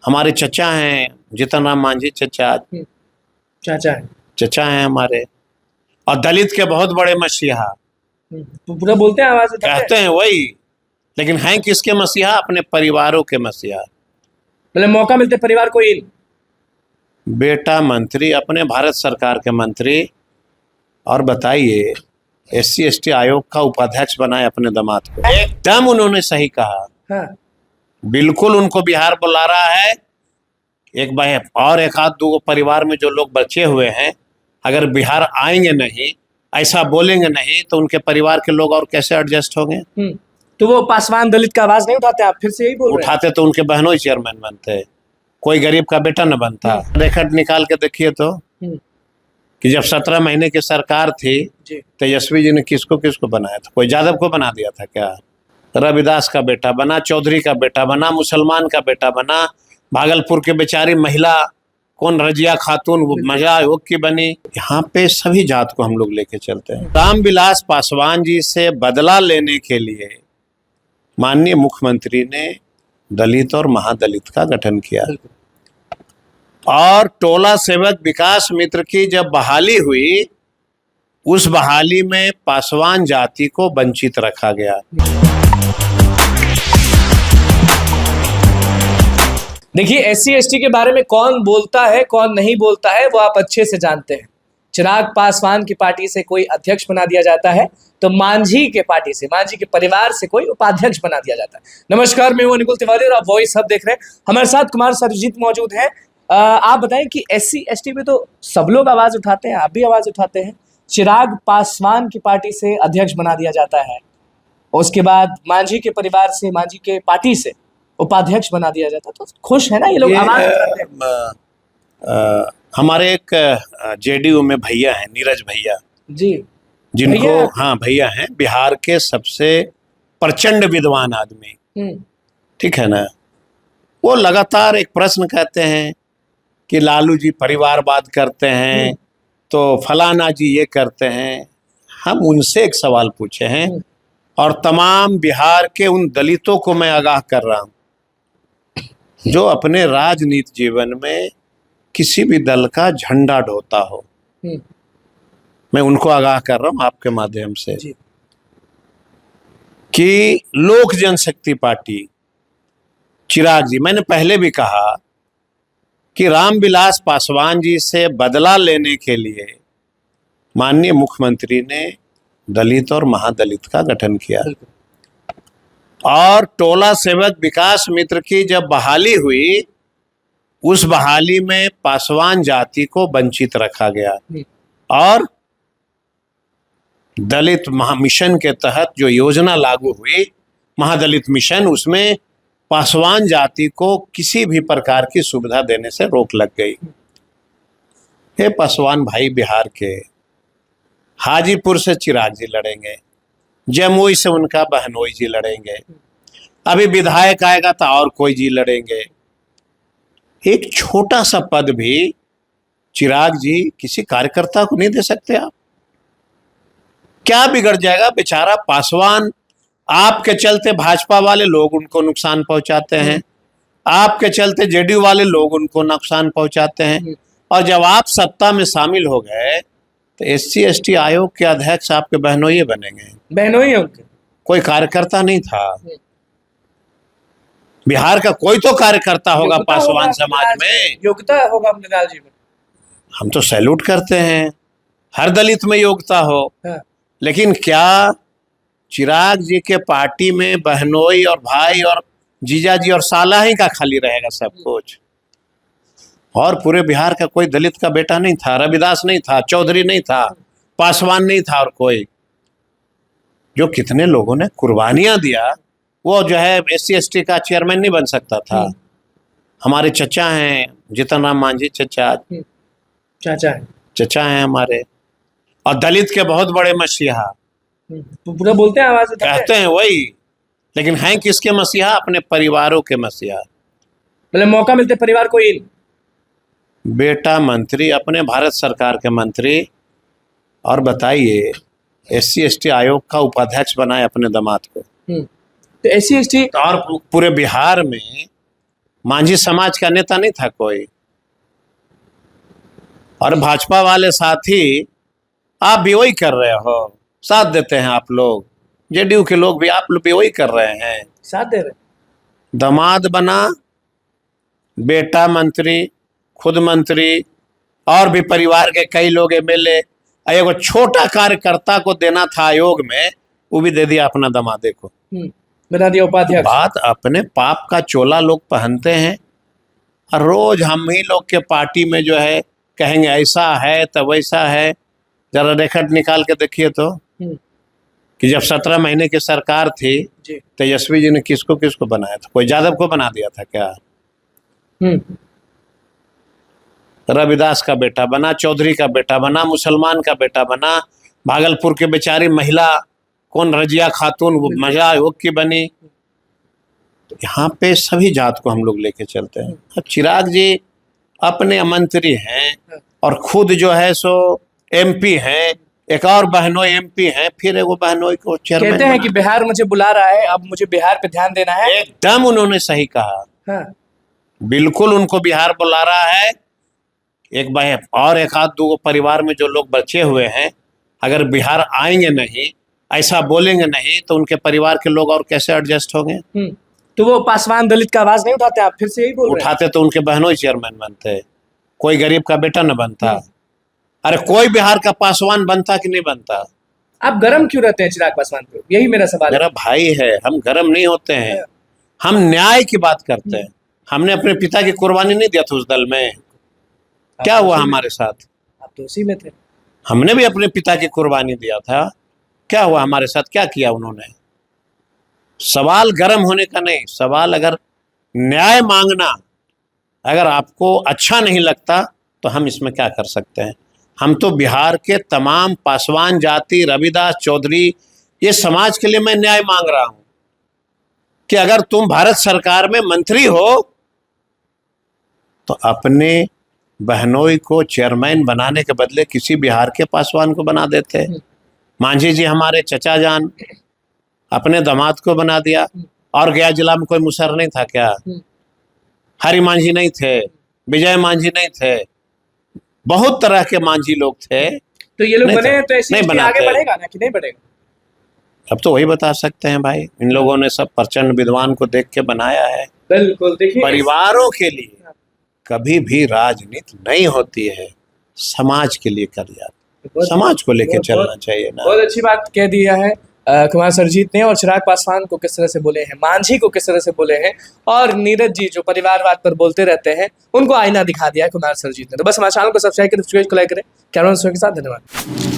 हमारे चचा हैं जीतन राम मांझी चचा। चाचा है। चचा हैं हमारे, और दलित के बहुत बड़े मसीहा। तो पूरा बोलते हैं, आवाज उठाते कहते हैं वही, लेकिन हैं किसके मसीहा? अपने परिवारों के मसीहा। मतलब मौका मिलते परिवार को इन बेटा मंत्री, अपने भारत सरकार के मंत्री, और बताइए SC/ST आयोग का उपाध्यक्ष बनाए अपने दामाद को। एकदम उन्होंने सही कहा। हाँ। बिल्कुल उनको बिहार बुला रहा है। एक भाई और एक आध दो परिवार में जो लोग बचे हुए हैं, अगर बिहार आएंगे नहीं, ऐसा बोलेंगे नहीं, तो उनके परिवार के लोग और कैसे एडजस्ट होंगे? तो वो पासवान दलित का आवाज नहीं उठाते? आप फिर से यही बोल रहे हैं? उठाते तो उनके बहनों ही चेयरमैन बनते, कोई गरीब का बेटा न बनता। रिकॉर्ड निकाल के देखिए तो कि जब 17 महीने की सरकार थी, तेजस्वी जी ने किसको किसको बनाया था? कोई यादव को बना दिया था क्या? रविदास का बेटा बना, चौधरी का बेटा बना, मुसलमान का बेटा बना, भागलपुर के बेचारी महिला कौन रजिया खातून वो महिला आयोग की बनी। यहाँ पे सभी जात को हम लोग लेके चलते हैं। रामविलास पासवान जी से बदला लेने के लिए माननीय मुख्यमंत्री ने दलित और महादलित का गठन किया, और टोला सेवक विकास मित्र की जब बहाली हुई, उस बहाली में पासवान जाति को वंचित रखा गया। देखिए, SC/ST के बारे में कौन बोलता है कौन नहीं बोलता है वो आप अच्छे से जानते हैं। चिराग पासवान की पार्टी से कोई अध्यक्ष बना दिया जाता है तो मांझी के पार्टी से, मांझी के परिवार से कोई उपाध्यक्ष बना दिया जाता है। नमस्कार, मैं हूं अनुकुल तिवारी और आप वॉइस हब देख रहे हैं। हमारे साथ कुमार सरजीत मौजूद हैं। आप बताएं कि SC/ST में तो सब लोग आवाज उठाते हैं, आप भी आवाज उठाते हैं। चिराग पासवान की पार्टी से अध्यक्ष बना दिया जाता है, उसके बाद मांझी के परिवार से, मांझी के पार्टी से उपाध्यक्ष बना दिया जाता है। तो खुश है ना ये लोग? आवाज उठाते हैं। हमारे एक JDU में भैया हैं, नीरज भैया जी, जिनको, हाँ भैया हैं, बिहार के सबसे प्रचंड विद्वान आदमी, ठीक है ना। वो लगातार एक प्रश्न कहते हैं कि लालू जी परिवारवाद करते हैं, तो फलाना जी ये करते हैं। हम उनसे एक सवाल पूछे हैं, और तमाम बिहार के उन दलितों को मैं आगाह कर रहा हूं जो अपने राजनीति जीवन में किसी भी दल का झंडा ढोता हो। मैं उनको आगाह कर रहा हूं आपके माध्यम से कि लोक जनशक्ति पार्टी, चिराग जी, मैंने पहले भी कहा कि रामविलास पासवान जी से बदला लेने के लिए माननीय मुख्यमंत्री ने दलित और महादलित का गठन किया, और टोला सेवक विकास मित्र की जब बहाली हुई, उस बहाली में पासवान जाति को वंचित रखा गया, और दलित महामिशन के तहत जो योजना लागू हुई, महादलित मिशन, उसमें पासवान जाति को किसी भी प्रकार की सुविधा देने से रोक लग गई। हे पासवान भाई, बिहार के हाजीपुर से चिराग जी लड़ेंगे, जमुई से उनका बहनोई जी लड़ेंगे, अभी विधायक आएगा तो और कोई जी लड़ेंगे। एक छोटा सा पद भी चिराग जी किसी कार्यकर्ता को नहीं दे सकते आप? क्या बिगड़ जाएगा? बेचारा पासवान, आपके चलते भाजपा वाले लोग उनको नुकसान पहुंचाते हैं, आपके चलते JDU वाले लोग उनको नुकसान पहुंचाते हैं, और जब आप सत्ता में शामिल हो गए तो SC/ST आयोग के अध्यक्ष आपके बहनोई बनेंगे। बहनोई है उनके, कोई कार्यकर्ता नहीं था। बिहार का कोई तो कार्यकर्ता होगा पासवान समाज में, योग्यता होगा अपने जी में। हम तो सैल्यूट करते हैं हर दलित में योग्यता हो, लेकिन क्या चिराग जी के पार्टी में बहनोई और भाई और जीजा जी और साला ही का खाली रहेगा सब कुछ? और पूरे बिहार का कोई दलित का बेटा नहीं था, रविदास नहीं था, चौधरी नहीं था, पासवान नहीं था, और कोई जो कितने लोगों ने कुर्बानियां दिया, वो जो है SC/ST का चेयरमैन नहीं बन सकता था। हमारे चचा हैं जीतन राम मांझी चचा। चाचा है। चचा हैं हमारे, और दलित के बहुत बड़े मसीहा। तो पूरा बोलते हैं, आवाज उठाते हैं? कहते हैं वही, लेकिन हैं किसके मसीहा? अपने परिवारों के मसीहा। मतलब मौका मिलते परिवार को इन बेटा मंत्री, अपने भारत सरकार के मंत्री, और बताइए SC/ST आयोग का उपाध्यक्ष बनाए अपने दामाद को। तो SC/ST और पूरे बिहार में मांझी समाज का नेता नहीं था कोई। और भाजपा वाले साथी आप भी वही कर रहे हो, साथ देते हैं आप लोग, जेडीयू के लोग भी, आप लोग भी वही कर रहे हैं। साथ दे रहे। दामाद बना, बेटा मंत्री, खुद मंत्री, और भी परिवार के कई लोग एमएलए, एगो छोटा कार्यकर्ता को देना था आयोग में, वो भी दे दिया अपना दमादे को। बना दिया उपाध्यक्ष। बात अपने पाप का चोला लोग पहनते हैं, और रोज हम ही लोग के पार्टी में जो है कहेंगे ऐसा है तो वैसा है। जरा रिकॉर्ड निकाल के देखिए तो कि जब 17 महीने की सरकार थी जी। तेजस्वी जी ने किसको किसको बनाया था? कोई यादव को बना दिया था क्या? रविदास का बेटा बना, चौधरी का बेटा बना, मुसलमान का बेटा बना, भागलपुर के बेचारी महिला कौन रजिया खातून वो मजा योग की बनी। तो यहाँ पे सभी जात को हम लोग लेके चलते हैं। अब चिराग जी अपने मंत्री हैं और खुद जो है सो एमपी हैं, एक और बहनोई एमपी हैं, फिर एगो बहनोई को चेयरमैन कहते हैं कि बिहार मुझे बुला रहा है, अब मुझे बिहार पे ध्यान देना है। एकदम उन्होंने सही कहा। हाँ। बिल्कुल उनको बिहार बुला रहा है। एक भाई और एक आध दो परिवार में जो लोग बचे हुए हैं, अगर बिहार आएंगे नहीं, ऐसा बोलेंगे नहीं, तो उनके परिवार के लोग और कैसे एडजस्ट होंगे? तो वो पासवान दलित का आवाज नहीं उठाते? आप फिर से यही बोल रहे हैं। उठाते तो उनके बहनों ही चेयरमैन बनते, कोई गरीब का बेटा न बनता। अरे कोई बिहार का पासवान बनता कि नहीं बनता? आप गरम क्यों रहते हैं चिराग पासवान पे? यही मेरा सवाल है। मेरा भाई है, हम गरम नहीं होते हैं, हम न्याय की बात करते हैं। हमने अपने पिता की कुर्बानी नहीं दिया था उस दल में, क्या हुआ हमारे साथ? आप तो उसी में थे। हमने भी अपने पिता की कुर्बानी दिया था, क्या हुआ हमारे साथ? क्या किया उन्होंने? सवाल गर्म होने का नहीं, सवाल अगर न्याय मांगना, अगर आपको अच्छा नहीं लगता तो हम इसमें क्या कर सकते हैं? हम तो बिहार के तमाम पासवान जाति, रविदास, चौधरी, ये समाज के लिए मैं न्याय मांग रहा हूं कि अगर तुम भारत सरकार में मंत्री हो तो अपने बहनोई को चेयरमैन बनाने के बदले किसी बिहार के पासवान को बना देते। मांझी जी हमारे चचा जान, अपने दामाद को बना दिया। और गया जिला में कोई मुसर नहीं था क्या? हरि मांझी नहीं थे, विजय मांझी नहीं थे, बहुत तरह के मांझी लोग थे। तो ये लोग बने हैं तो ऐसे आगे बढ़ेगा ना कि नहीं बढ़ेगा? अब तो वही बता सकते हैं भाई। इन लोगों ने सब प्रचंड विद्वान को देख के बनाया है। बिल्कुल। देखिए, परिवारों के लिए कभी भी राजनीति नहीं होती है, समाज के लिए कर जाती, समाज को लेके चलना चाहिए ना। बहुत अच्छी बात कह दिया है कुमार सरजीत ने। और चिराग पासवान को किस तरह से बोले हैं, मांझी को किस तरह से बोले हैं, और नीरज जी जो परिवारवाद पर बोलते रहते हैं, उनको आईना दिखा दिया है कुमार सरजीत ने। तो बस हमारे चैनल को सब्सक्राइब करें, को लाइक करें। कैमरा के साथ धन्यवाद।